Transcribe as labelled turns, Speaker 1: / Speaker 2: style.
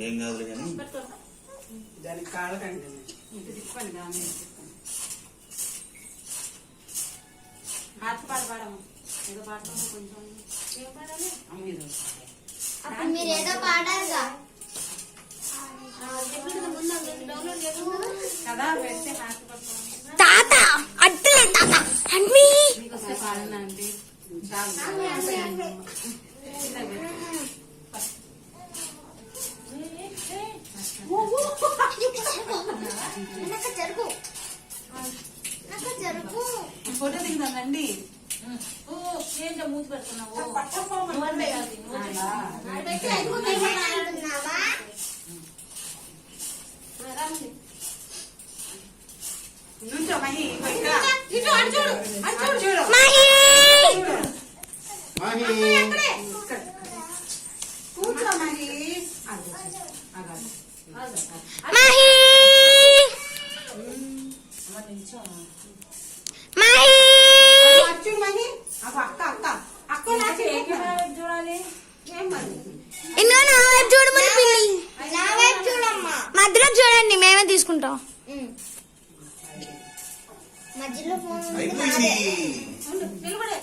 Speaker 1: ఏం కాదు కానీ
Speaker 2: దానికి కాళ్ళకండి ఇటు తిప్పండి దాన్ని హాత్ పాడము ఏదో పాడతాము కొంచెం ఏం పాడాలి అమ్మ ఏదో
Speaker 3: అప్పుడు మీరు ఏదో పాడారుగా
Speaker 2: కదా పెడితే హాత్ పడతాము
Speaker 3: తాత అట్లే తాత అన్ని
Speaker 2: మీకు వస్తే పాడనండి ఫోటో దిగుతానండి ఏంటో మూతి పెడుతున్నావు నుంచో మహి చూడు కూర్చో మహి చూడు మహి అక్క అక్క అక్క చూడాలి ఏం మరి
Speaker 3: మధ్యలో చూడండి మేమే తీసుకుంటాం మధ్యలో
Speaker 1: అయిపోయింది.
Speaker 2: నిలబడే